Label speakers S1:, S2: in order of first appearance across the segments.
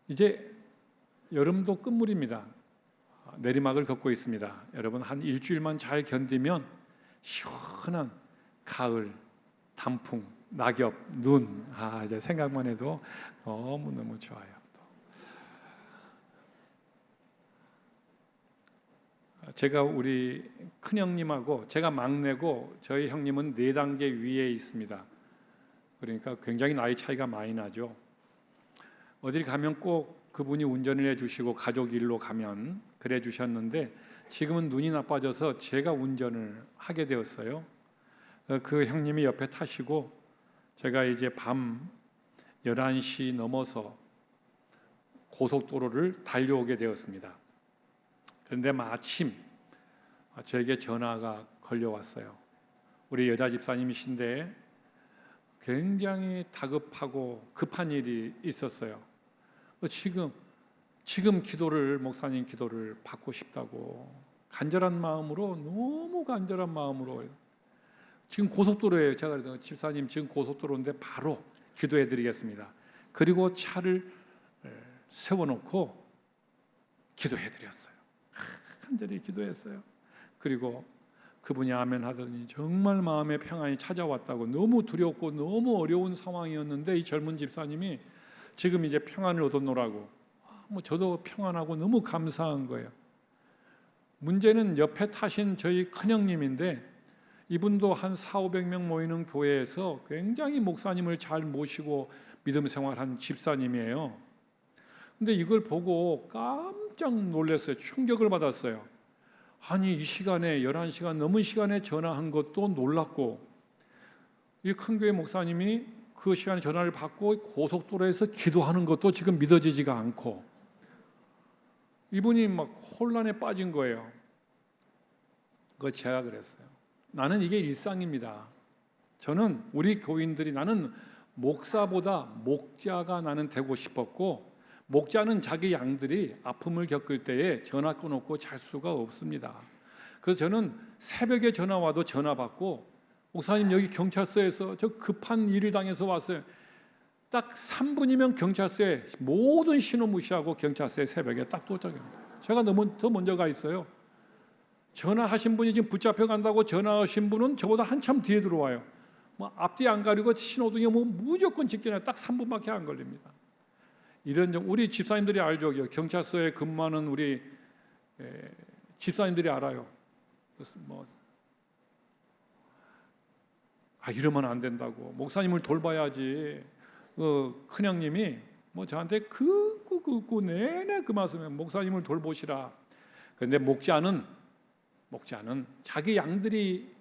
S1: 이제 여름도 끝물입니다. 내리막을 걷고 있습니다. 여러분, 한 일주일만 잘 견디면 시원한 가을, 단풍, 낙엽, 눈, 이제 생각만 해도 너무너무 좋아요. 제가 우리 큰형님하고, 제가 막내고 저희 형님은 4단계 위에 있습니다. 그러니까 굉장히 나이 차이가 많이 나죠. 어딜 가면 꼭 그분이 운전을 해주시고 가족 일로 가면 그래 주셨는데, 지금은 눈이 나빠져서 제가 운전을 하게 되었어요. 그 형님이 옆에 타시고 제가 이제 밤 11시 넘어서 고속도로를 달려오게 되었습니다. 그런데 마침 저에게 전화가 걸려왔어요. 우리 여자 집사님이신데 굉장히 다급하고 급한 일이 있었어요. 지금 기도를, 목사님 기도를 받고 싶다고 간절한 마음으로, 너무 간절한 마음으로, 지금 고속도로예요. 제가 그래서 집사님 지금 고속도로인데 바로 기도해 드리겠습니다. 그리고 차를 세워놓고 기도해 드렸어요. 간절히 기도했어요. 그리고 그분이 아멘 하더니 정말 마음의 평안이 찾아왔다고, 너무 두렵고 너무 어려운 상황이었는데 이 젊은 집사님이 지금 이제 평안을 얻었노라고, 저도 평안하고 너무 감사한 거예요. 문제는 옆에 타신 저희 큰형님인데, 이분도 한 400~500명 모이는 교회에서 굉장히 목사님을 잘 모시고 믿음 생활한 집사님이에요. 근데 이걸 보고 깜짝 놀랐어요. 충격을 받았어요. 아니, 이 시간에, 11시간 넘은 시간에 전화한 것도 놀랐고, 이 큰 교회 목사님이 그 시간에 전화를 받고 고속도로에서 기도하는 것도 지금 믿어지지가 않고, 이분이 막 혼란에 빠진 거예요. 그거 제가 그랬어요. 나는 이게 일상입니다. 저는 우리 교인들이, 나는 목사보다 목자가 나는 되고 싶었고, 목자는 자기 양들이 아픔을 겪을 때에 전화 끊어놓고 잘 수가 없습니다. 그래서 저는 새벽에 전화 와도 전화 받고, 목사님 여기 경찰서에서 저 급한 일을 당해서 왔어요. 딱 3분이면 경찰서에, 모든 신호 무시하고 경찰서에 새벽에 딱 도착합니다. 제가 너무 더 먼저 가 있어요. 전화하신 분이 지금 붙잡혀 간다고 전화하신 분은 저보다 한참 뒤에 들어와요. 앞뒤 안 가리고 신호등이 무조건 직전에 딱 3분밖에 안 걸립니다. 이런, 우리 집사님들이 알죠. 경찰서에 근무하는 우리 집사님들이 알아요. 이러면 안 된다고, 목사님을 돌봐야지. 큰형님이 저한테 내내 그 말씀에 목사님을 돌보시라. 그런데 목자는 자기 양들이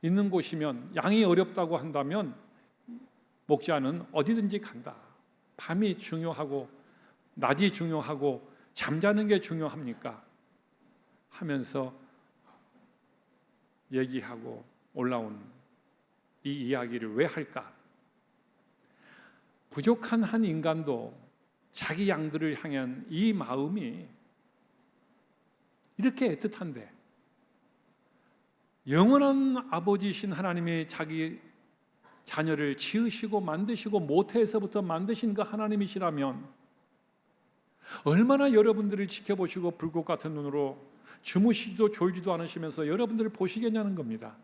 S1: 있는 곳이면, 양이 어렵다고 한다면 목자는 어디든지 간다. 밤이 중요하고 낮이 중요하고 잠자는 게 중요합니까? 하면서 얘기하고 올라온 이 이야기를 왜 할까? 부족한 한 인간도 자기 양들을 향한 이 마음이 이렇게 애틋한데, 영원한 아버지이신 하나님이 자기 자녀를 지으시고 만드시고 모태에서부터 만드신 그 하나님이시라면 얼마나 여러분들을 지켜보시고 불꽃 같은 눈으로 주무시지도 졸지도 않으시면서 여러분들을 보시겠냐는 겁니다.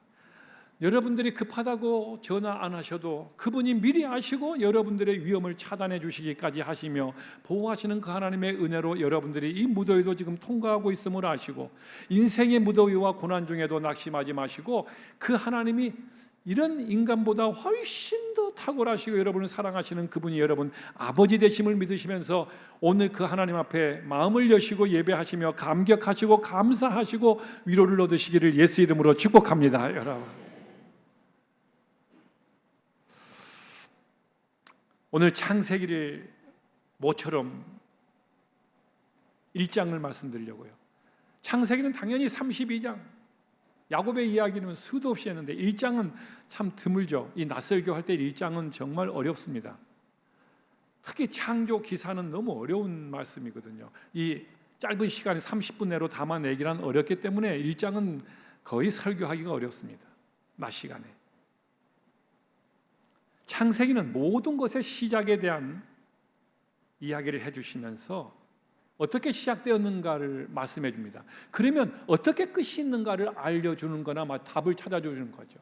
S1: 여러분들이 급하다고 전화 안 하셔도 그분이 미리 아시고 여러분들의 위험을 차단해 주시기까지 하시며 보호하시는 그 하나님의 은혜로 여러분들이 이 무더위도 지금 통과하고 있음을 아시고, 인생의 무더위와 고난 중에도 낙심하지 마시고, 그 하나님이 이런 인간보다 훨씬 더 탁월하시고 여러분을 사랑하시는 그분이 여러분 아버지 되심을 믿으시면서 오늘 그 하나님 앞에 마음을 여시고 예배하시며 감격하시고 감사하시고 위로를 얻으시기를 예수 이름으로 축복합니다. 여러분, 오늘 창세기를 모처럼 1장을 말씀드리려고요. 창세기는 당연히 32장, 야곱의 이야기는 수도 없이 했는데 1장은 참 드물죠. 이 낯설교 할 때 1장은 정말 어렵습니다. 특히 창조 기사는 너무 어려운 말씀이거든요. 이 짧은 시간에 30분 내로 담아내기란 어렵기 때문에 1장은 거의 설교하기가 어렵습니다. 낮 시간에. 창세기는 모든 것의 시작에 대한 이야기를 해주시면서 어떻게 시작되었는가를 말씀해 줍니다. 그러면 어떻게 끝이 있는가를 알려주는 거나 답을 찾아주는 거죠.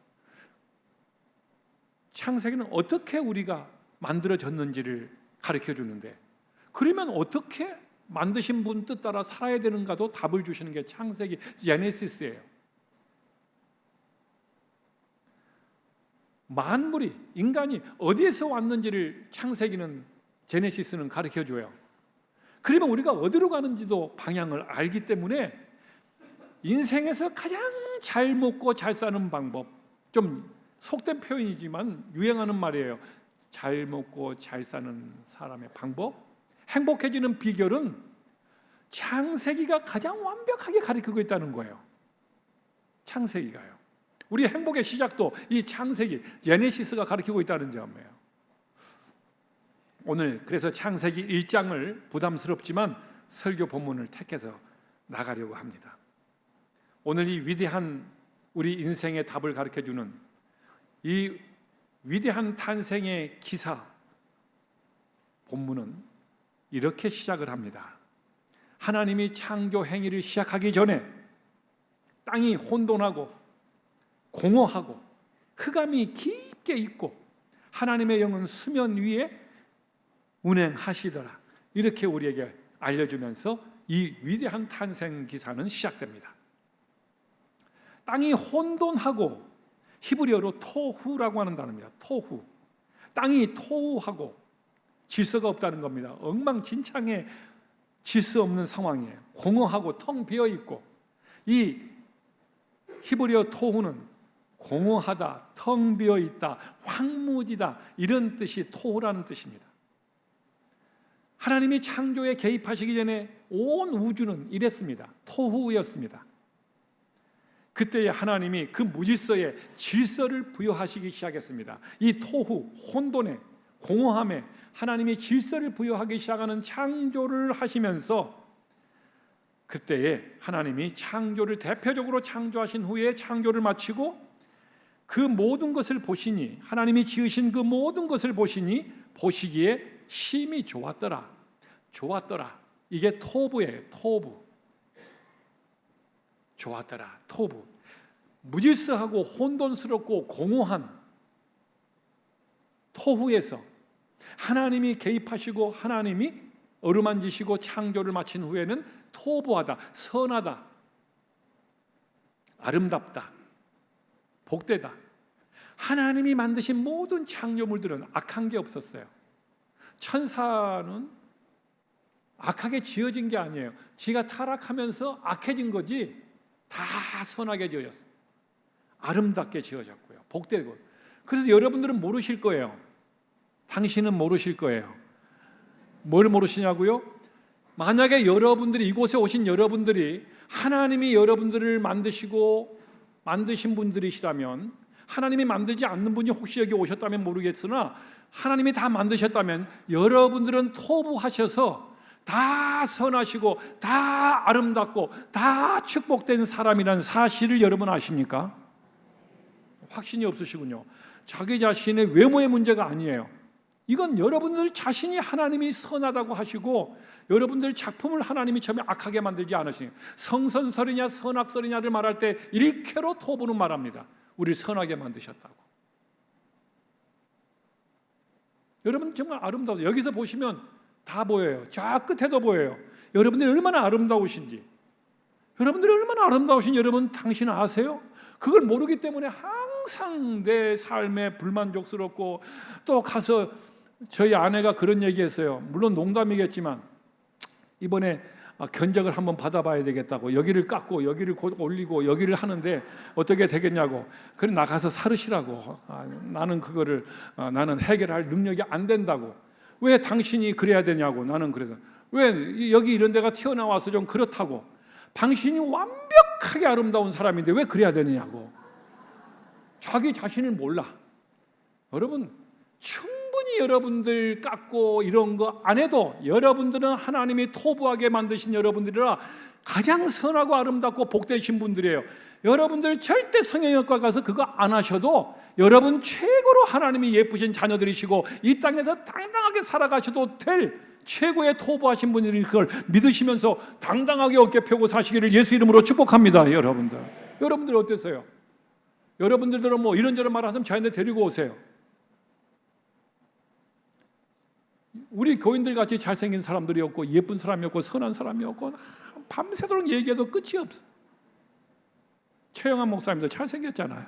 S1: 창세기는 어떻게 우리가 만들어졌는지를 가르쳐 주는데, 그러면 어떻게 만드신 분 뜻 따라 살아야 되는가도 답을 주시는 게 창세기 제네시스예요. 만물이, 인간이 어디에서 왔는지를 창세기는, 제네시스는 가르쳐 줘요. 그러면 우리가 어디로 가는지도 방향을 알기 때문에 인생에서 가장 잘 먹고 잘 사는 방법, 좀 속된 표현이지만 유행하는 말이에요. 잘 먹고 잘 사는 사람의 방법, 행복해지는 비결은 창세기가 가장 완벽하게 가르치고 있다는 거예요. 창세기가요. 우리 행복의 시작도 이 창세기, 제네시스가 가르치고 있다는 점이에요. 오늘 그래서 창세기 1장을 부담스럽지만 설교 본문을 택해서 나가려고 합니다. 오늘 이 위대한 우리 인생의 답을 가르쳐주는 이 위대한 탄생의 기사 본문은 이렇게 시작을 합니다. 하나님이 창조 행위를 시작하기 전에 땅이 혼돈하고 공허하고 흑암이 깊게 있고 하나님의 영은 수면 위에 운행하시더라. 이렇게 우리에게 알려주면서 이 위대한 탄생 기사는 시작됩니다. 땅이 혼돈하고, 히브리어로 토후라고 하는 단어입니다. 토후. 땅이 토후하고 질서가 없다는 겁니다. 엉망진창의 질서 없는 상황이에요. 공허하고 텅 비어 있고, 이 히브리어 토후는 공허하다, 텅 비어 있다, 황무지다, 이런 뜻이 토후라는 뜻입니다. 하나님이 창조에 개입하시기 전에 온 우주는 이랬습니다. 토후였습니다. 그때에 하나님이 그 무질서에 질서를 부여하시기 시작했습니다. 이 토후, 혼돈에, 공허함에 하나님이 질서를 부여하기 시작하는 창조를 하시면서, 그때에 하나님이 창조를 대표적으로 창조하신 후에 창조를 마치고 그 모든 것을 보시니, 하나님이 지으신 그 모든 것을 보시니 보시기에 심히 좋았더라. 좋았더라. 이게 토부예요. 토부. 좋았더라. 토부. 무질서하고 혼돈스럽고 공허한 토후에서 하나님이 개입하시고 하나님이 어루만지시고 창조를 마친 후에는 토부하다, 선하다, 아름답다, 복되다. 하나님이 만드신 모든 창조물들은 악한 게 없었어요. 천사는 악하게 지어진 게 아니에요. 지가 타락하면서 악해진 거지, 다 선하게 지어졌어요. 아름답게 지어졌고요, 복되고. 그래서 여러분들은 모르실 거예요. 당신은 모르실 거예요. 뭘 모르시냐고요? 만약에 여러분들이, 이곳에 오신 여러분들이 하나님이 여러분들을 만드신 분들이시라면, 하나님이 만들지 않는 분이 혹시 여기 오셨다면 모르겠으나 하나님이 다 만드셨다면 여러분들은 토부하셔서 다 선하시고 다 아름답고 다 축복된 사람이라는 사실을 여러분 아십니까? 확신이 없으시군요. 자기 자신의 외모의 문제가 아니에요. 이건 여러분들 자신이 하나님이 선하다고 하시고 여러분들 작품을 하나님이 처음에 악하게 만들지 않으시니, 성선설이냐 선악설이냐를 말할 때 일캐로 토부는 말합니다. 우리를 선하게 만드셨다고. 여러분 정말 아름다워요. 여기서 보시면 다 보여요. 저 끝에도 보여요. 여러분들이 얼마나 아름다우신지. 여러분들이 얼마나 아름다우신지 여러분 당신 아세요? 그걸 모르기 때문에 항상 내 삶에 불만족스럽고, 또 가서 저희 아내가 그런 얘기했어요. 물론 농담이겠지만 이번에 견적을 한번 받아봐야 되겠다고, 여기를 깎고 여기를 곧 올리고 여기를 하는데 어떻게 되겠냐고. 그래 나가서 사르시라고. 나는 그거를 나는 해결할 능력이 안 된다고. 왜 당신이 그래야 되냐고. 나는 그래서 왜 여기 이런 데가 튀어나와서 좀 그렇다고. 당신이 완벽하게 아름다운 사람인데 왜 그래야 되느냐고. 자기 자신을 몰라. 여러분 충분히 여러분들 깎고 이런 거 안 해도 여러분들은 하나님이 토부하게 만드신 여러분들이라 가장 선하고 아름답고 복되신 분들이에요. 여러분들 절대 성형외과 가서 그거 안 하셔도 여러분 최고로 하나님이 예쁘신 자녀들이시고 이 땅에서 당당하게 살아가셔도 될 최고의 토부하신 분들이 그걸 믿으시면서 당당하게 어깨 펴고 사시기를 예수 이름으로 축복합니다. 여러분들 어떠세요? 여러분들은 뭐 이런저런 말 하시면 저한테 데리고 오세요. 우리 교인들 같이 잘생긴 사람들이었고 예쁜 사람이었고 선한 사람이었고 밤새도록 얘기해도 끝이 없어. 최영한 목사님도 잘생겼잖아요.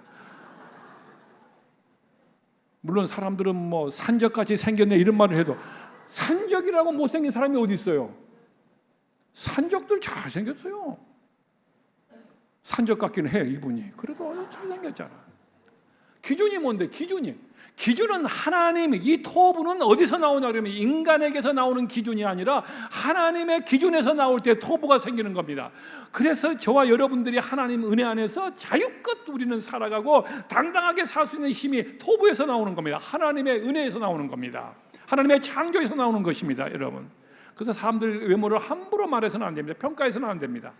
S1: 물론 사람들은 뭐 산적같이 생겼네 이런 말을 해도 산적이라고 못생긴 사람이 어디 있어요? 산적들 잘생겼어요. 산적 같기는 해 이분이. 그래도 잘생겼잖아. 기준이 뭔데? 기준은 하나님. 이 토부는 어디서 나오냐 그러면 인간에게서 나오는 기준이 아니라 하나님의 기준에서 나올 때 토부가 생기는 겁니다. 그래서 저와 여러분들이 하나님 은혜 안에서 자유껏 우리는 살아가고 당당하게 살 수 있는 힘이 토부에서 나오는 겁니다. 하나님의 은혜에서 나오는 겁니다. 하나님의 창조에서 나오는 것입니다, 여러분. 그래서 사람들 외모를 함부로 말해서는 안 됩니다. 평가해서는 안 됩니다.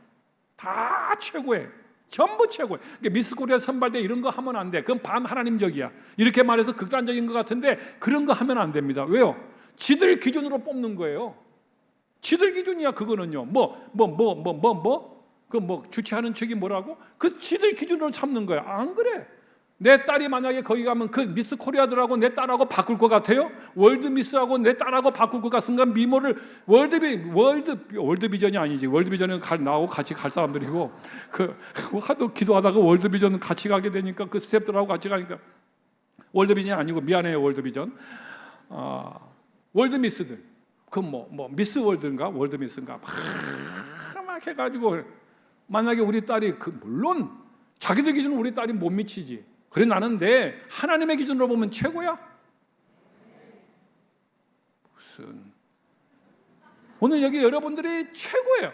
S1: 다 최고예요. 전부 최고예요. 미스 코리아 선발대 이런 거 하면 안 돼. 그건 반하나님적이야. 이렇게 말해서 극단적인 것 같은데 그런 거 하면 안 됩니다. 왜요? 지들 기준으로 뽑는 거예요. 지들 기준이야. 그거는요. 그 주최하는 측이 뭐라고? 그 지들 기준으로 참는 거야. 안 그래. 내 딸이 만약에 거기 가면 그 미스 코리아들하고 내 딸하고 바꿀 것 같아요? 월드 미스하고 내 딸하고 바꿀 것 같은가? 미모를 월드비전이 아니지. 월드비전은 나하고 같이 갈 사람들이고 그 하도 기도하다가 월드비전 같이 가게 되니까 그 스태프들하고 같이 가니까 월드비전이 아니고 미안해요 월드비전. 월드미스들 그 미스 월드인가 월드미스인가 막 해가지고 만약에 우리 딸이 물론 자기들 기준으로 우리 딸이 못 미치지. 그래 나는 하나님의 기준으로 보면 최고야? 오늘 여기 여러분들이 최고예요.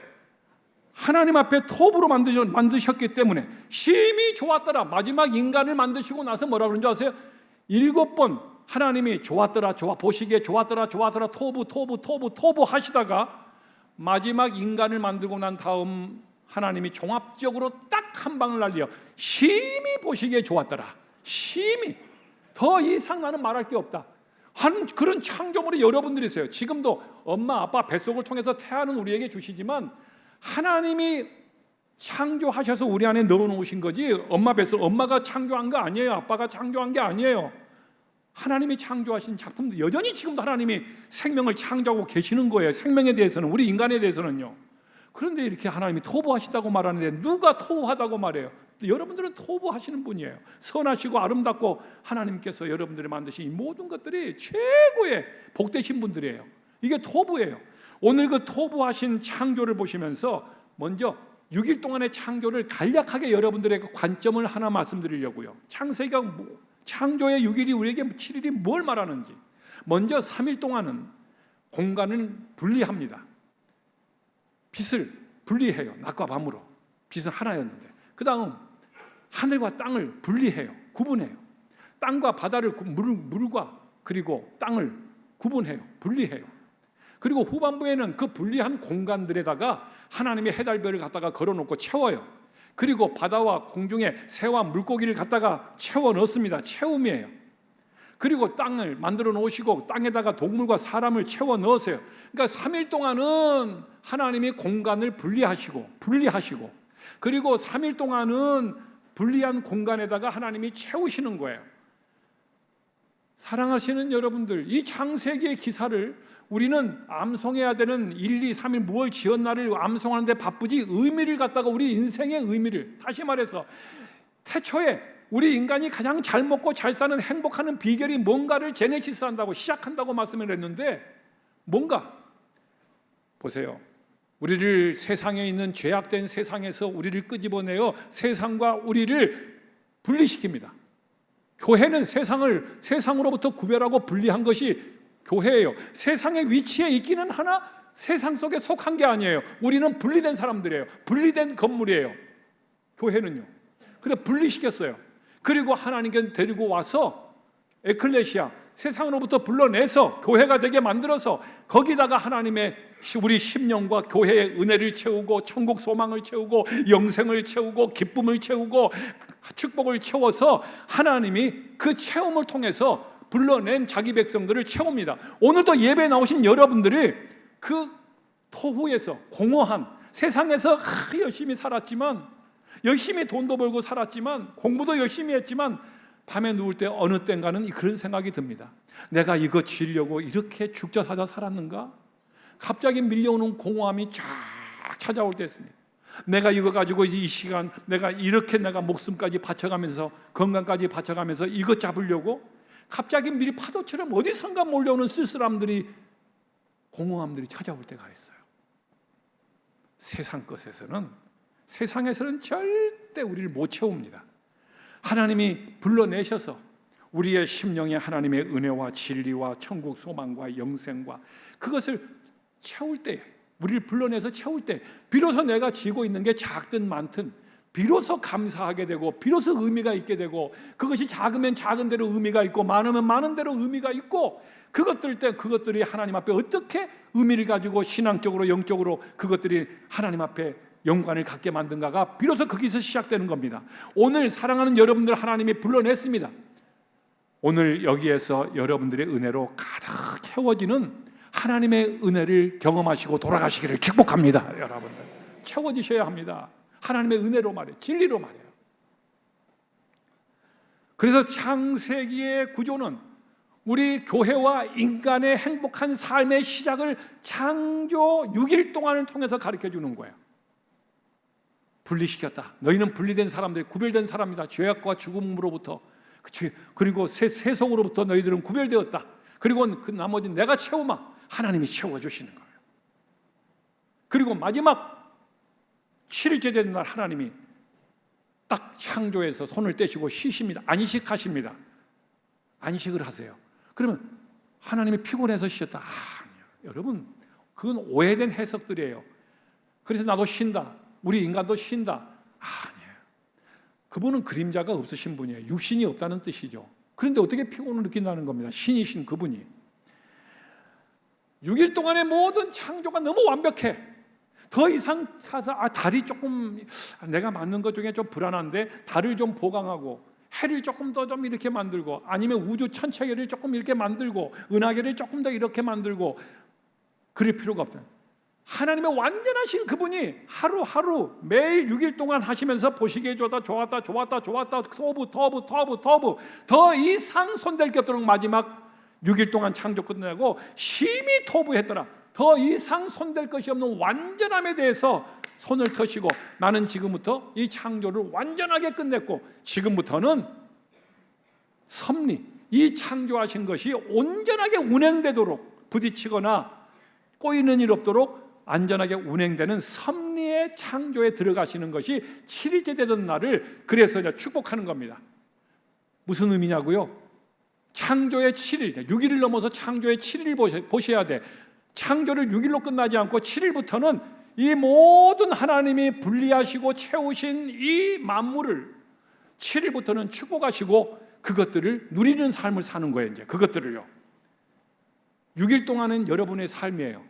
S1: 하나님 앞에 톱으로 만드셨기 때문에 심히 좋았더라. 마지막 인간을 만드시고 나서 뭐라 그런 줄 아세요? 7번 하나님이 좋았더라 보시기에 좋았더라 토부 하시다가 마지막 인간을 만들고 난 다음 하나님이 종합적으로 딱 한 방을 날려 심히 보시기에 좋았더라. 심히 더 이상 나는 말할 게 없다. 그런 창조물이 여러분들이세요. 지금도 엄마 아빠 뱃속을 통해서 태아는 우리에게 주시지만 하나님이 창조하셔서 우리 안에 넣어놓으신 거지 엄마 뱃속 엄마가 창조한 거 아니에요. 아빠가 창조한 게 아니에요. 하나님이 창조하신 작품도 여전히 지금도 하나님이 생명을 창조하고 계시는 거예요. 생명에 대해서는 우리 인간에 대해서는요. 그런데 이렇게 하나님이 토부하시다고 말하는데 누가 토부하다고 말해요? 여러분들은 토부하시는 분이에요. 선하시고 아름답고 하나님께서 여러분들이 만드신 이 모든 것들이 최고의 복되신 분들이에요. 이게 토부예요. 오늘 그 토부하신 창조를 보시면서 먼저 6일 동안의 창조를 간략하게 여러분들의 관점을 하나 말씀드리려고요. 창세기가 창조의 6일이 우리에게 7일이 뭘 말하는지. 먼저 3일 동안은 공간을 분리합니다. 빛을 분리해요. 낮과 밤으로. 빛은 하나였는데 그 다음 하늘과 땅을 분리해요. 구분해요. 땅과 바다를 물과 그리고 땅을 구분해요. 분리해요. 그리고 후반부에는 그 분리한 공간들에다가 하나님의 해달별을 갖다가 걸어놓고 채워요. 그리고 바다와 공중에 새와 물고기를 갖다가 채워 넣습니다. 채움이에요. 그리고 땅을 만들어 놓으시고 땅에다가 동물과 사람을 채워 넣으세요. 그러니까 3일 동안은 하나님이 공간을 분리하시고 그리고 3일 동안은 분리한 공간에다가 하나님이 채우시는 거예요. 사랑하시는 여러분들, 이 창세기의 기사를 우리는 암송해야 되는 1, 2, 3일 무얼 지었나를 암송하는데 바쁘지 의미를 갖다가 우리 인생의 의미를 다시 말해서 태초에 우리 인간이 가장 잘 먹고 잘 사는 행복하는 비결이 뭔가를 제네시스 한다고 시작한다고 말씀을 했는데 뭔가 보세요. 우리를 세상에 있는 죄악된 세상에서 우리를 끄집어내어 세상과 우리를 분리시킵니다. 교회는 세상으로부터 구별하고 분리한 것이 교회예요. 세상의 위치에 있기는 하나 세상 속에 속한 게 아니에요. 우리는 분리된 사람들이에요. 분리된 건물이에요. 교회는요. 근데 분리시켰어요. 그리고 하나님께 데리고 와서 에클레시아 세상으로부터 불러내서 교회가 되게 만들어서 거기다가 하나님의 우리 심령과 교회의 은혜를 채우고 천국 소망을 채우고 영생을 채우고 기쁨을 채우고 축복을 채워서 하나님이 그 체험을 통해서 불러낸 자기 백성들을 채웁니다. 오늘도 예배에 나오신 여러분들이 그 토후에서 공허한 세상에서 열심히 살았지만, 열심히 돈도 벌고 살았지만, 공부도 열심히 했지만 밤에 누울 때 어느 땐가는 그런 생각이 듭니다. 내가 이거 지으려고 이렇게 죽자 사자 살았는가? 갑자기 밀려오는 공허함이 쫙 찾아올 때 있습니다. 내가 이거 가지고 이 시간 내가 이렇게 내가 목숨까지 바쳐가면서 건강까지 바쳐가면서 이거 잡으려고 갑자기 밀 파도처럼 어디선가 몰려오는 쓸쓸함들이, 공허함들이 찾아올 때가 있어요. 세상에서는 절대 우리를 못 채웁니다. 하나님이 불러내셔서 우리의 심령에 하나님의 은혜와 진리와 천국 소망과 영생과 그것을 채울 때, 우리를 불러내서 채울 때 비로소 내가 지고 있는 게 작든 많든 비로소 감사하게 되고 비로소 의미가 있게 되고, 그것이 작으면 작은 대로 의미가 있고 많으면 많은 대로 의미가 있고, 그것들이 하나님 앞에 어떻게 의미를 가지고 신앙적으로 영적으로 그것들이 하나님 앞에 영광을 갖게 만든가가 비로소 거기서 시작되는 겁니다. 오늘 사랑하는 여러분들 하나님이 불러냈습니다. 오늘 여기에서 여러분들의 은혜로 가득 채워지는 하나님의 은혜를 경험하시고 돌아가시기를 축복합니다. 여러분들 채워지셔야 합니다. 하나님의 은혜로 말해요. 진리로 말해요. 그래서 창세기의 구조는 우리 교회와 인간의 행복한 삶의 시작을 창조 6일 동안을 통해서 가르쳐 주는 거예요. 분리시켰다. 너희는 분리된 사람들, 구별된 사람이다. 죄악과 죽음으로부터, 그리고 세속으로부터 너희들은 구별되었다. 그리고 그 나머지 내가 채우마. 하나님이 채워주시는 거예요. 그리고 마지막 7일째 되는 날 하나님이 딱 창조해서 손을 떼시고 쉬십니다. 안식하십니다. 안식을 하세요. 그러면 하나님이 피곤해서 쉬었다. 아니요. 여러분, 그건 오해된 해석들이에요. 그래서 나도 쉰다. 우리 인간도 쉰다. 아니에요. 그분은 그림자가 없으신 분이에요. 육신이 없다는 뜻이죠. 그런데 어떻게 피곤을 느낀다는 겁니다. 신이신 그분이. 6일 동안의 모든 창조가 너무 완벽해. 더 이상 사서 달이 조금 내가 만든 것 중에 좀 불안한데 달을 좀 보강하고 해를 조금 더 좀 이렇게 만들고, 아니면 우주 천체계를 조금 이렇게 만들고 은하계를 조금 더 이렇게 만들고, 그럴 필요가 없다. 하나님의 완전하신 그분이 하루하루 매일 6일 동안 하시면서 보시기에 좋았다, 터부 더 이상 손댈 게 없도록 마지막 6일 동안 창조 끝내고 심히 토부했더라. 더 이상 손댈 것이 없는 완전함에 대해서 손을 터시고, 나는 지금부터 이 창조를 완전하게 끝냈고 지금부터는 섭리, 이 창조하신 것이 온전하게 운행되도록, 부딪히거나 꼬이는 일 없도록 안전하게 운행되는 섭리의 창조에 들어가시는 것이 7일째 되던 날을 그래서 축복하는 겁니다. 무슨 의미냐고요? 창조의 7일, 6일을 넘어서 창조의 7일 보셔야 돼. 창조를 6일로 끝나지 않고 7일부터는 이 모든 하나님이 분리하시고 채우신 이 만물을 7일부터는 축복하시고 그것들을 누리는 삶을 사는 거예요. 이제 그것들을요. 6일 동안은 여러분의 삶이에요.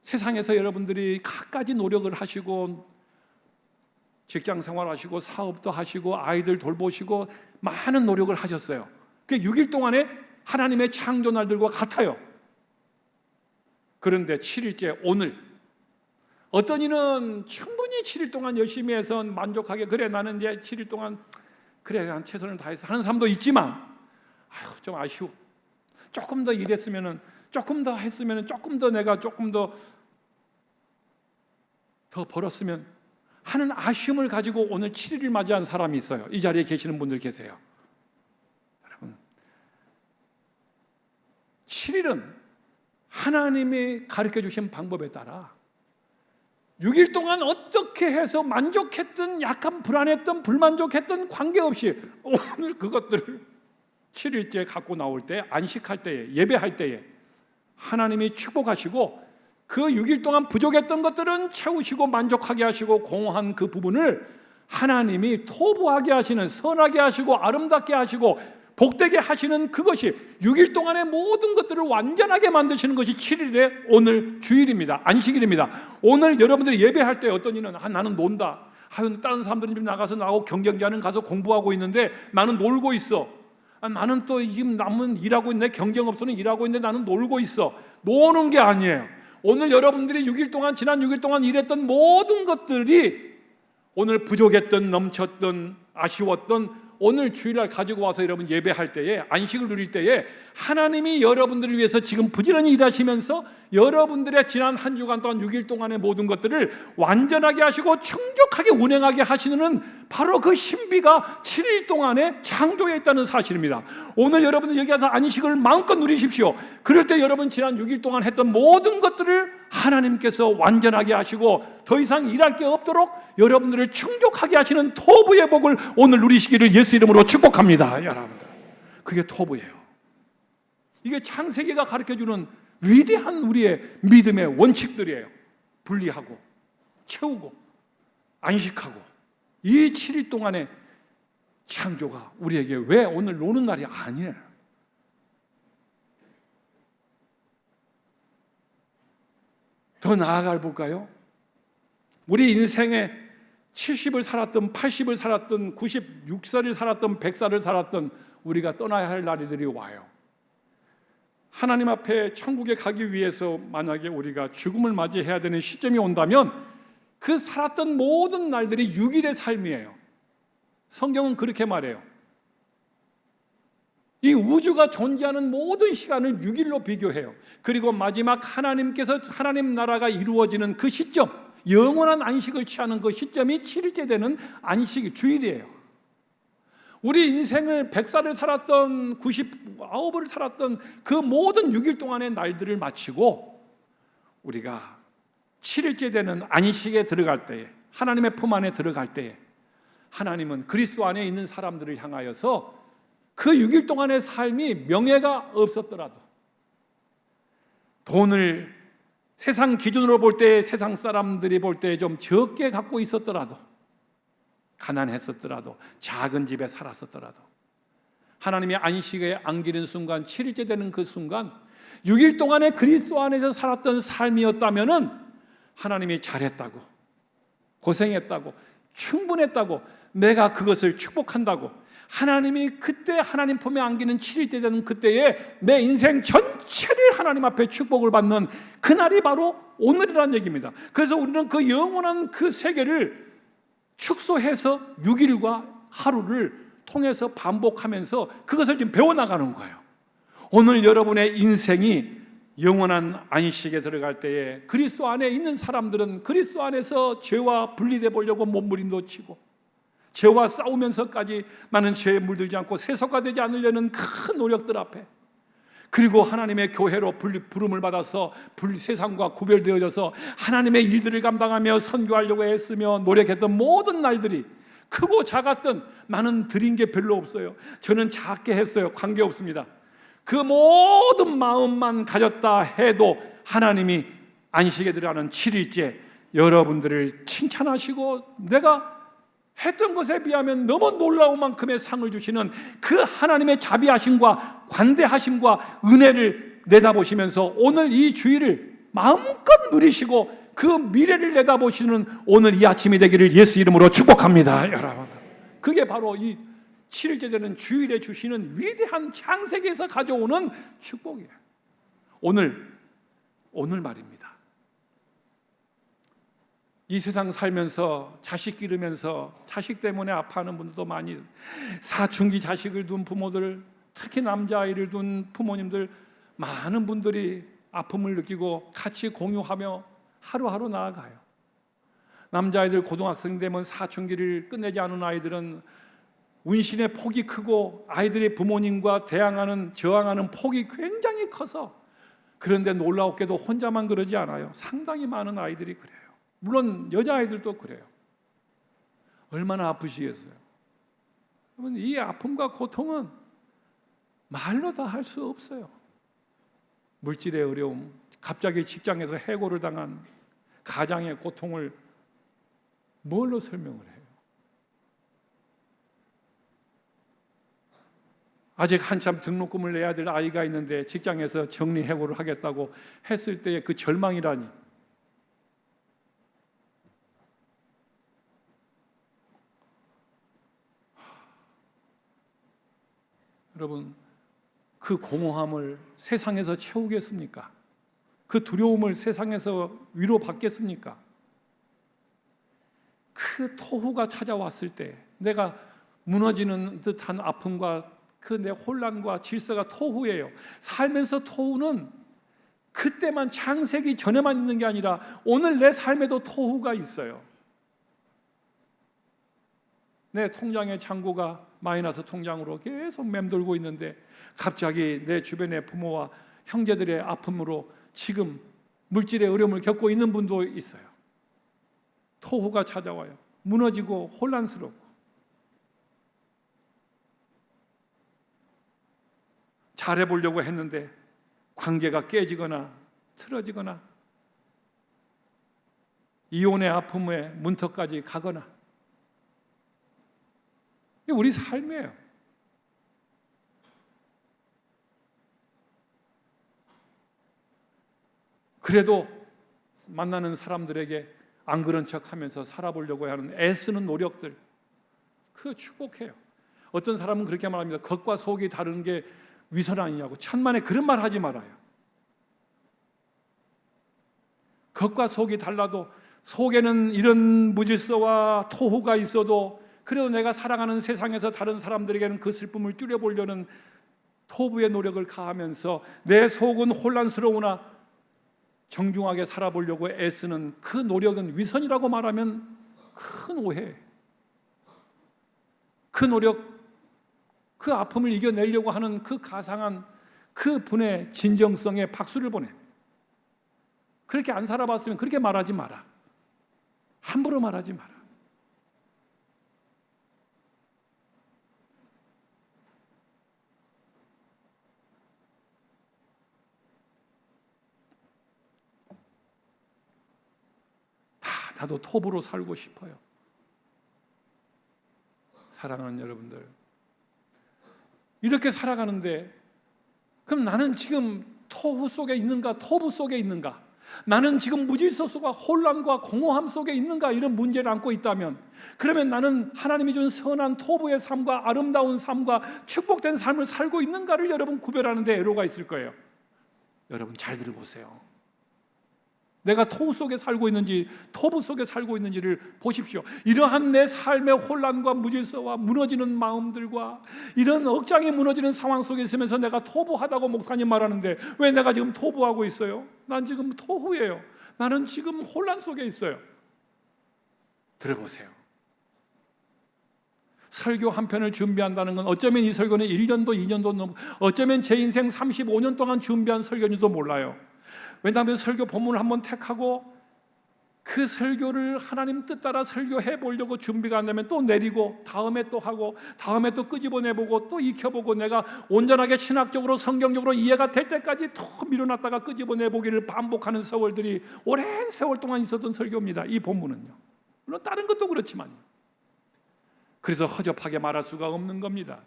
S1: 세상에서 여러분들이 갖가지 노력을 하시고 직장 생활하시고 사업도 하시고 아이들 돌보시고 많은 노력을 하셨어요. 그 6일 동안에 하나님의 창조 날들과 같아요. 그런데 7일째 오늘, 어떤 이는 충분히 7일 동안 열심히 해서 만족하게, 그래 나는 이제 7일 동안 그래 난 최선을 다해서 하는 사람도 있지만, 좀 아쉬워. 조금 더 일했으면은, 조금 더 했으면은, 조금 더 내가 조금 더 벌었으면 하는 아쉬움을 가지고 오늘 7일을 맞이한 사람이 있어요. 이 자리에 계시는 분들 계세요. 여러분, 7일은 하나님이 가르쳐 주신 방법에 따라 6일 동안 어떻게 해서 만족했든 약간 불안했든 불만족했든 관계없이 오늘 그것들을 7일째 갖고 나올 때, 안식할 때에, 예배할 때에 하나님이 축복하시고 그 6일 동안 부족했던 것들은 채우시고 만족하게 하시고, 공허한 그 부분을 하나님이 토부하게 하시는, 선하게 하시고 아름답게 하시고 복되게 하시는 그것이 6일 동안의 모든 것들을 완전하게 만드시는 것이 7일의 오늘 주일입니다. 안식일입니다. 오늘 여러분들이 예배할 때 어떤 이는 나는 논다. 다른 사람들은 좀 나가서 나하고 경쟁자는 가서 공부하고 있는데 나는 놀고 있어. 나는 또 지금 남은 일하고 있네, 경쟁 업소는 일하고 있는데 나는 놀고 있어. 노는 게 아니에요. 오늘 여러분들이 6일 동안, 지난 6일 동안 일했던 모든 것들이 오늘 부족했던, 넘쳤던, 아쉬웠던 오늘 주일날 가지고 와서 여러분 예배할 때에, 안식을 누릴 때에 하나님이 여러분들을 위해서 지금 부지런히 일하시면서 여러분들의 지난 한 주간 동안 6일 동안의 모든 것들을 완전하게 하시고 충족하게 운행하게 하시는 바로 그 신비가 7일 동안의 창조에 있다는 사실입니다. 오늘 여러분들 여기 와서 안식을 마음껏 누리십시오. 그럴 때 여러분 지난 6일 동안 했던 모든 것들을 하나님께서 완전하게 하시고 더 이상 일할 게 없도록 여러분들을 충족하게 하시는 토부의 복을 오늘 누리시기를 예수 이름으로 축복합니다. 여러분들, 그게 토부예요. 이게 창세기가 가르쳐주는 위대한 우리의 믿음의 원칙들이에요. 분리하고 채우고 안식하고 이 7일 동안의 창조가 우리에게 왜 오늘 노는 날이 아니에요. 더 나아가 볼까요? 우리 인생에 70을 살았던 80을 살았던 96살을 살았던 100살을 살았던 우리가 떠나야 할 날들이 와요. 하나님 앞에 천국에 가기 위해서 만약에 우리가 죽음을 맞이해야 되는 시점이 온다면 그 살았던 모든 날들이 6일의 삶이에요. 성경은 그렇게 말해요. 이 우주가 존재하는 모든 시간을 6일로 비교해요. 그리고 마지막 하나님 나라가 이루어지는 그 시점, 영원한 안식을 취하는 그 시점이 7일째 되는 안식 주일이에요. 우리 인생을 100살을 살았던 99을 살았던 그 모든 6일 동안의 날들을 마치고 우리가 7일째 되는 안식에 들어갈 때에, 하나님의 품 안에 들어갈 때에 하나님은 그리스도 안에 있는 사람들을 향하여서 그 6일 동안의 삶이 명예가 없었더라도, 돈을 세상 기준으로 볼 때, 세상 사람들이 볼 때 좀 적게 갖고 있었더라도, 가난했었더라도, 작은 집에 살았었더라도 하나님의 안식에 안기는 순간, 7일째 되는 그 순간 6일 동안의 그리스도 안에서 살았던 삶이었다면은 하나님이 잘했다고, 고생했다고, 충분했다고, 내가 그것을 축복한다고, 하나님이 그때 하나님 품에 안기는 7일째 되는 그때에 내 인생 전체를 하나님 앞에 축복을 받는 그날이 바로 오늘이라는 얘기입니다. 그래서 우리는 그 영원한 그 세계를 축소해서 6일과 하루를 통해서 반복하면서 그것을 지금 배워나가는 거예요. 오늘 여러분의 인생이 영원한 안식에 들어갈 때에 그리스도 안에 있는 사람들은 그리스도 안에서 죄와 분리돼 보려고 몸부림도 치고 죄와 싸우면서까지 나는 죄에 물들지 않고 세속화 되지 않으려는 큰 노력들 앞에, 그리고 하나님의 교회로 부름을 받아서 세상과 구별되어져서 하나님의 일들을 감당하며 선교하려고 애쓰며 노력했던 모든 날들이 크고 작았던, 나는 드린 게 별로 없어요. 저는 작게 했어요. 관계없습니다. 그 모든 마음만 가졌다 해도 하나님이 안식에 들어가는 7일째 여러분들을 칭찬하시고 내가 했던 것에 비하면 너무 놀라운 만큼의 상을 주시는 그 하나님의 자비하심과 관대하심과 은혜를 내다보시면서 오늘 이 주일을 마음껏 누리시고 그 미래를 내다보시는 오늘 이 아침이 되기를 예수 이름으로 축복합니다. 여러분, 그게 바로 이 7일째 되는 주일에 주시는 위대한 창세기에서 가져오는 축복이에요. 오늘 말입니다. 이 세상 살면서 자식 기르면서 자식 때문에 아파하는 분들도 많이, 사춘기 자식을 둔 부모들, 특히 남자아이를 둔 부모님들, 많은 분들이 아픔을 느끼고 같이 공유하며 하루하루 나아가요. 남자아이들 고등학생 되면 사춘기를 끝내지 않은 아이들은 운신의 폭이 크고 아이들의 부모님과 저항하는 폭이 굉장히 커서, 그런데 놀라웠게도 혼자만 그러지 않아요. 상당히 많은 아이들이 그래요. 물론 여자아이들도 그래요. 얼마나 아프시겠어요? 여러분, 이 아픔과 고통은 말로 다 할 수 없어요. 물질의 어려움, 갑자기 직장에서 해고를 당한 가장의 고통을 뭘로 설명을 해요? 아직 한참 등록금을 내야 될 아이가 있는데 직장에서 정리해고를 하겠다고 했을 때의 그 절망이라니, 여러분, 그 공허함을 세상에서 채우겠습니까? 그 두려움을 세상에서 위로받겠습니까? 그 토후가 찾아왔을 때, 내가 무너지는 듯한 아픔과 그 내 혼란과 질서가 토후예요. 살면서 토후는 그때만, 창세기 전에만 있는 게 아니라 오늘 내 삶에도 토후가 있어요. 내 통장의 잔고가 마이너스 통장으로 계속 맴돌고 있는데 갑자기 내 주변의 부모와 형제들의 아픔으로 지금 물질의 어려움을 겪고 있는 분도 있어요. 토후가 찾아와요. 무너지고 혼란스럽고. 잘해보려고 했는데 관계가 깨지거나 틀어지거나 이혼의 아픔에 문턱까지 가거나. 이게 우리 삶이에요. 그래도 만나는 사람들에게 안 그런 척하면서 살아보려고 하는 애쓰는 노력들, 그거 축복해요. 어떤 사람은 그렇게 말합니다. 겉과 속이 다른 게 위선 아니냐고. 천만에 그런 말 하지 말아요. 겉과 속이 달라도 속에는 이런 무질서와 토후가 있어도 그래도 내가 살아가는 세상에서 다른 사람들에게는 그 슬픔을 줄여보려는 토부의 노력을 가하면서 내 속은 혼란스러우나 정중하게 살아보려고 애쓰는 그 노력은 위선이라고 말하면 큰 오해. 그 노력, 그 아픔을 이겨내려고 하는 그 가상한 그 분의 진정성에 박수를 보내. 그렇게 안 살아봤으면 그렇게 말하지 마라. 함부로 말하지 마라. 나도 톱으로 살고 싶어요. 사랑하는 여러분들, 이렇게 살아가는데 그럼 나는 지금 토후 속에 있는가, 토부 속에 있는가? 나는 지금 무질서 속과 혼란과 공허함 속에 있는가? 이런 문제를 안고 있다면, 그러면 나는 하나님이 준 선한 토부의 삶과 아름다운 삶과 축복된 삶을 살고 있는가를 여러분 구별하는 데 애로가 있을 거예요. 여러분 잘 들어보세요. 내가 토후 속에 살고 있는지 토부 속에 살고 있는지를 보십시오. 이러한 내 삶의 혼란과 무질서와 무너지는 마음들과 이런 억장이 무너지는 상황 속에 있으면서 내가 토부하다고 목사님 말하는데 왜 내가 지금 토부하고 있어요? 난 지금 토후예요. 나는 지금 혼란 속에 있어요. 들어보세요. 설교 한 편을 준비한다는 건 어쩌면 이 설교는 1년도 2년도 넘고 어쩌면 제 인생 35년 동안 준비한 설교인지도 몰라요. 왜냐하면 설교 본문을 한번 택하고 그 설교를 하나님 뜻 따라 설교해 보려고 준비가 안 되면 또 내리고 다음에 또 하고 다음에 또 끄집어내보고 또 익혀보고 내가 온전하게 신학적으로 성경적으로 이해가 될 때까지 또 밀어놨다가 끄집어내보기를 반복하는 세월들이 오랜 세월 동안 있었던 설교입니다. 이 본문은요. 물론 다른 것도 그렇지만요. 그래서 허접하게 말할 수가 없는 겁니다.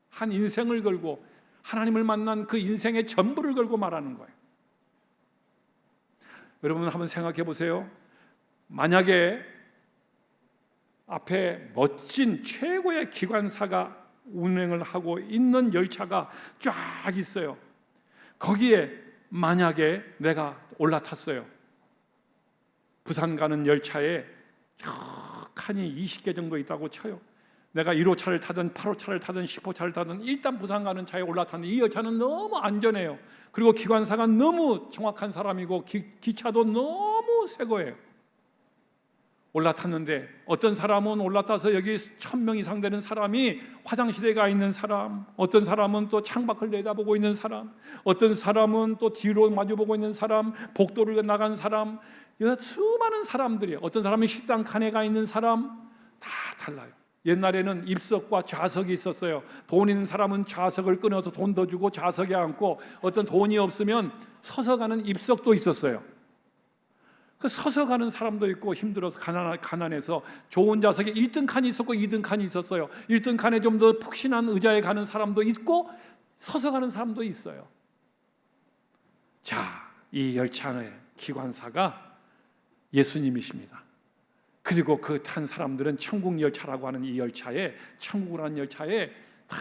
S1: 한 인생을 걸고 하나님을 만난 그 인생의 전부를 걸고 말하는 거예요. 여러분 한번 생각해 보세요. 만약에 앞에 멋진 최고의 기관사가 운행을 하고 있는 열차가 쫙 있어요. 거기에 만약에 내가 올라탔어요. 부산 가는 열차에 쭉 칸이 20개 정도 있다고 쳐요. 내가 1호차를 타든 8호차를 타든 10호차를 타든 일단 부산 가는 차에 올라탔는데 이 열차는 너무 안전해요. 그리고 기관사가 너무 정확한 사람이고 기차도 너무 새 거예요. 올라탔는데 어떤 사람은 올라타서 여기 1000명 이상 되는 사람이 화장실에 가 있는 사람, 어떤 사람은 또 창밖을 내다보고 있는 사람, 어떤 사람은 또 뒤로 마주보고 있는 사람, 복도를 나간 사람, 수많은 사람들이, 어떤 사람은 식당 칸에 가 있는 사람, 다 달라요. 옛날에는 입석과 좌석이 있었어요. 돈 있는 사람은 좌석을 끊어서 돈 더 주고 좌석에 앉고, 어떤 돈이 없으면 서서 가는 입석도 있었어요. 그 서서 가는 사람도 있고 힘들어서 가난해서 좋은 좌석에 1등 칸이 있었고 2등 칸이 있었어요. 1등 칸에 좀 더 푹신한 의자에 가는 사람도 있고 서서 가는 사람도 있어요. 자, 이 열차의 기관사가 예수님이십니다. 그리고 그 탄 사람들은 천국 열차라고 하는 이 열차에, 천국이라는 열차에 다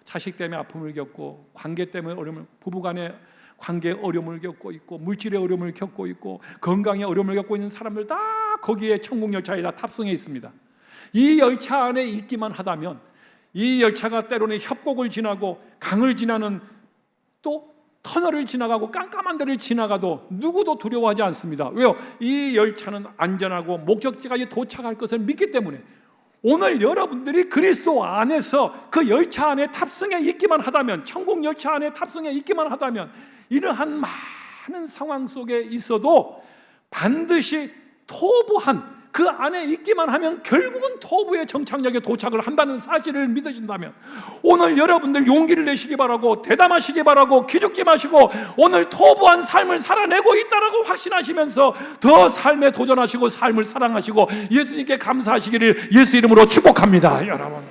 S1: 자식 때문에 아픔을 겪고, 관계 때문에 어려움을, 부부간의 관계에 어려움을 겪고 있고, 물질의 어려움을 겪고 있고, 건강에 어려움을 겪고 있는 사람들 다 거기에 천국 열차에 다 탑승해 있습니다. 이 열차 안에 있기만 하다면, 이 열차가 때로는 협곡을 지나고 강을 지나는, 또 터널을 지나가고 깜깜한 데를 지나가도 누구도 두려워하지 않습니다. 왜요? 이 열차는 안전하고 목적지까지 도착할 것을 믿기 때문에. 오늘 여러분들이 그리스도 안에서 그 열차 안에 탑승해 있기만 하다면, 천국 열차 안에 탑승해 있기만 하다면, 이러한 많은 상황 속에 있어도 반드시 토부한 그 안에 있기만 하면 결국은 토부의 정착역에 도착을 한다는 사실을 믿으신다면, 오늘 여러분들 용기를 내시기 바라고, 대담하시기 바라고, 기죽지 마시고 오늘 토부한 삶을 살아내고 있다라고 확신하시면서 더 삶에 도전하시고 삶을 사랑하시고 예수님께 감사하시기를 예수 이름으로 축복합니다. 여러분,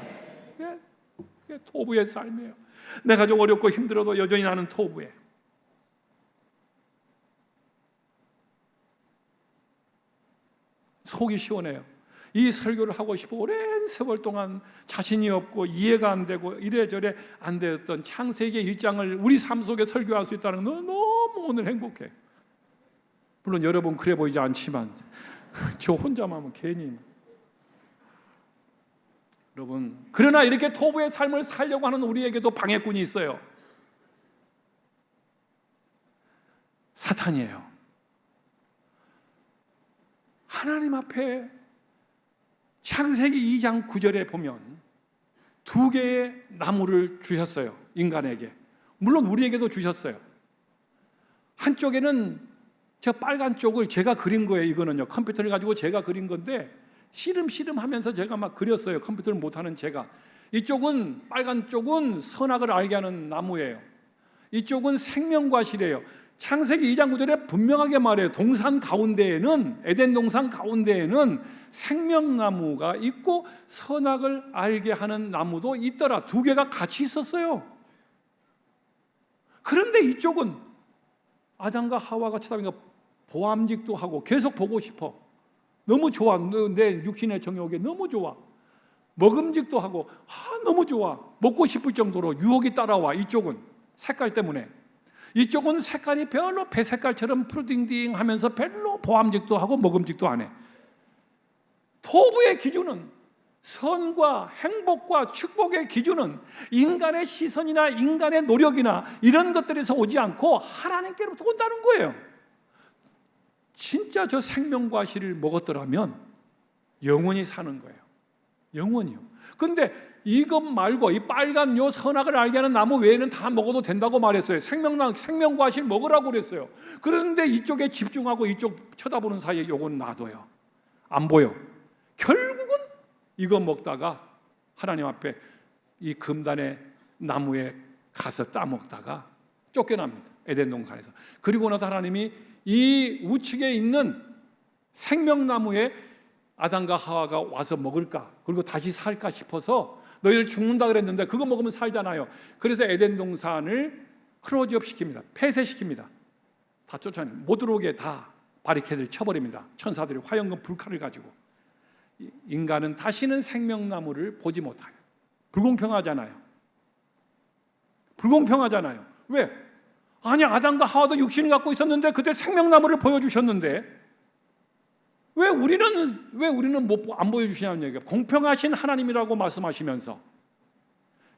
S1: 이게 토부의 삶이에요. 내가 좀 어렵고 힘들어도 여전히 나는 토부에. 속이 시원해요. 이 설교를 하고 싶어 오랜 세월 동안 자신이 없고 이해가 안 되고 이래저래 안 되었던 창세기 1장을 우리 삶 속에 설교할 수 있다는 건 너무 오늘 행복해. 물론 여러분 그래 보이지 않지만 저 혼자만 하면 괜히. 여러분, 그러나 이렇게 토부의 삶을 살려고 하는 우리에게도 방해꾼이 있어요. 사탄이에요. 하나님 앞에 창세기 2장 9절에 보면 두 개의 나무를 주셨어요. 인간에게. 물론 우리에게도 주셨어요. 한쪽에는 저 빨간 쪽을 제가 그린 거예요. 이거는요, 컴퓨터를 가지고 제가 그린 건데 씨름씨름 하면서 제가 막 그렸어요. 컴퓨터를 못하는 제가. 이쪽은, 빨간 쪽은 선악을 알게 하는 나무예요. 이쪽은 생명과실이에요. 창세기 2장 9절에 분명하게 말해요. 동산 가운데에는, 에덴 동산 가운데에는 생명나무가 있고 선악을 알게 하는 나무도 있더라. 두 개가 같이 있었어요. 그런데 이쪽은 아담과 하와가 쳐다보니까 보암직도 하고 계속 보고 싶어. 너무 좋아. 내 육신의 정욕에 너무 좋아. 먹음직도 하고 너무 좋아. 먹고 싶을 정도로 유혹이 따라와. 이쪽은 색깔 때문에. 이쪽은 색깔이 별로 배 색깔처럼 푸르딩딩 하면서 별로 보암직도 하고 먹음직도 안 해. 토부의 기준은, 선과 행복과 축복의 기준은 인간의 시선이나 인간의 노력이나 이런 것들에서 오지 않고 하나님께로부터 온다는 거예요. 진짜 저 생명과실을 먹었더라면 영원히 사는 거예요. 영원히요. 근데 이것 말고 이 빨간 요 선악을 알게 하는 나무 외에는 다 먹어도 된다고 말했어요. 생명과실 먹으라고 그랬어요. 그런데 이쪽에 집중하고 이쪽 쳐다보는 사이에 요건 놔둬요. 안 보여. 결국은 이거 먹다가 하나님 앞에 이 금단의 나무에 가서 따먹다가 쫓겨납니다. 에덴 동산에서. 그리고 나서 하나님이 이 우측에 있는 생명나무에 아담과 하와가 와서 먹을까, 그리고 다시 살까 싶어서 너희를 죽는다 그랬는데 그거 먹으면 살잖아요. 그래서 에덴 동산을 클로즈업 시킵니다. 폐쇄시킵니다. 다 쫓아내요. 못 들어오게 다 바리케이드를 쳐버립니다. 천사들이 화염금 불칼을 가지고. 인간은 다시는 생명나무를 보지 못해요. 불공평하잖아요. 불공평하잖아요. 왜? 아니, 아담과 하와도 육신을 갖고 있었는데 그때 생명나무를 보여주셨는데 왜 우리는 안 보여주시냐는 얘기예요. 공평하신 하나님이라고 말씀하시면서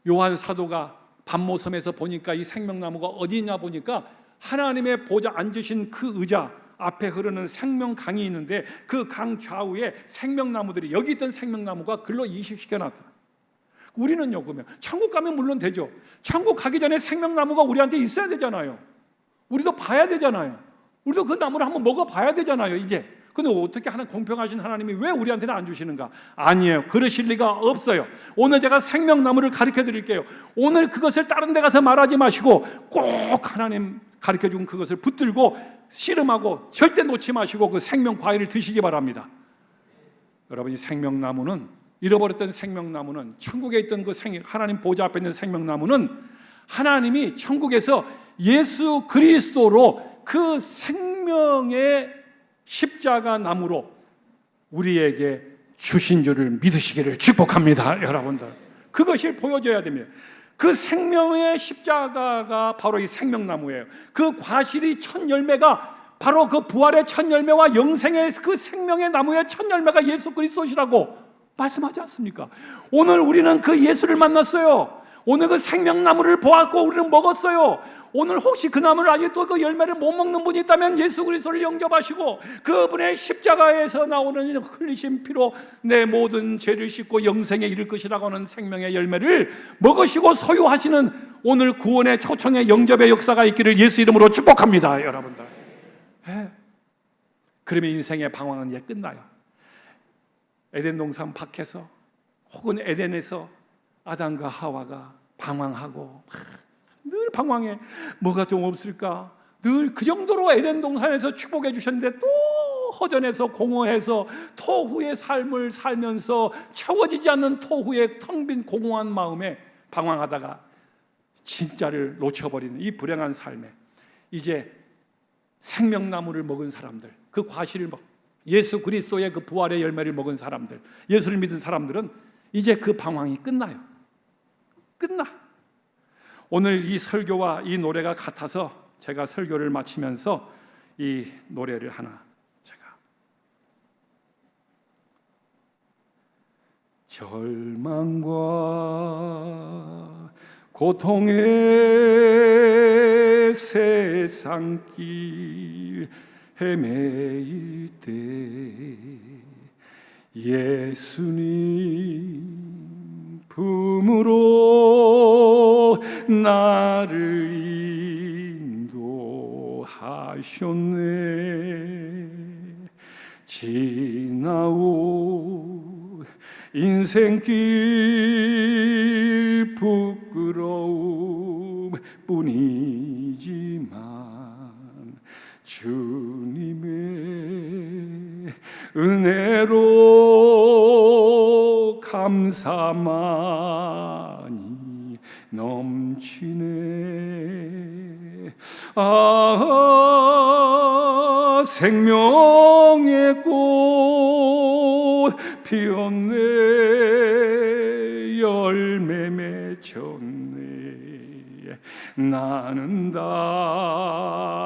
S1: 요한 사도가 반모섬에서 보니까 이 생명나무가 어디 있냐 보니까 하나님의 보좌 앉으신 그 의자 앞에 흐르는 생명강이 있는데 그 강 좌우에 생명나무들이, 여기 있던 생명나무가 글로 이식시켜놨다. 우리는요, 그러면 천국 가면 물론 되죠. 천국 가기 전에 생명나무가 우리한테 있어야 되잖아요. 우리도 봐야 되잖아요. 우리도 그 나무를 한번 먹어봐야 되잖아요. 이제 근데 어떻게 공평하신 하나님이 왜 우리한테는 안 주시는가? 아니에요. 그러실 리가 없어요. 오늘 제가 생명나무를 가르쳐 드릴게요. 오늘 그것을 다른 데 가서 말하지 마시고 꼭 하나님 가르쳐 준 그것을 붙들고 씨름하고 절대 놓지 마시고 그 생명 과일을 드시기 바랍니다. 여러분이 생명나무는, 잃어버렸던 생명나무는, 천국에 있던 그 하나님 보좌 앞에 있는 생명나무는 하나님이 천국에서 예수 그리스도로 그 생명의 십자가 나무로 우리에게 주신 줄을 믿으시기를 축복합니다. 여러분들, 그것이 보여져야 됩니다. 그 생명의 십자가가 바로 이 생명나무예요. 그 과실이 첫 열매가 바로 그 부활의 첫 열매와 영생의 그 생명의 나무의 첫 열매가 예수 그리스도시라고 말씀하지 않습니까? 오늘 우리는 그 예수를 만났어요. 오늘 그 생명나무를 보았고 우리는 먹었어요. 오늘 혹시 그 나무를 아직도 그 열매를 못 먹는 분이 있다면 예수 그리스도를 영접하시고 그분의 십자가에서 나오는 흘리신 피로 내 모든 죄를 씻고 영생에 이를 것이라고 하는 생명의 열매를 먹으시고 소유하시는 오늘 구원의 초청의 영접의 역사가 있기를 예수 이름으로 축복합니다. 여러분들, 그러면 인생의 방황은 이제 끝나요. 에덴 동산 밖에서 혹은 에덴에서 아담과 하와가 방황하고 늘 방황해. 뭐가 좀 없을까? 늘 그 정도로 에덴 동산에서 축복해 주셨는데 또 허전해서 공허해서 토후의 삶을 살면서 채워지지 않는 토후의 텅 빈 공허한 마음에 방황하다가 진짜를 놓쳐버리는 이 불행한 삶에 이제 생명나무를 먹은 사람들, 그 과실을 예수 그리스도의 그 부활의 열매를 먹은 사람들, 예수를 믿은 사람들은 이제 그 방황이 끝나요. 끝나. 오늘 이 설교와 이 노래가 같아서 제가 설교를 마치면서 이 노래를 하나 제가 절망과 고통의 세상길 헤매일 때 예수님 품으로 나를 인도하셨네. 지나온 인생길 부끄러움 뿐이지만 주님의 은혜로 감사만이 넘치네. 아, 생명의 꽃 피었네. 열매 맺혔네. 나는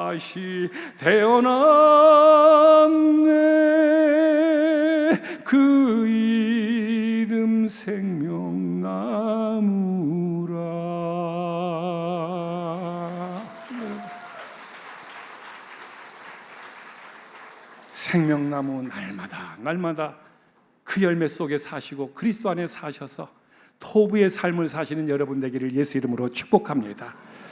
S1: 다시 태어났네. 그 이름 생명나무라. 생명나무 날마다 그 열매 속에 사시고 그리스도 안에 사셔서 토부의 삶을 사시는 여러분 되기를 예수 이름으로 축복합니다.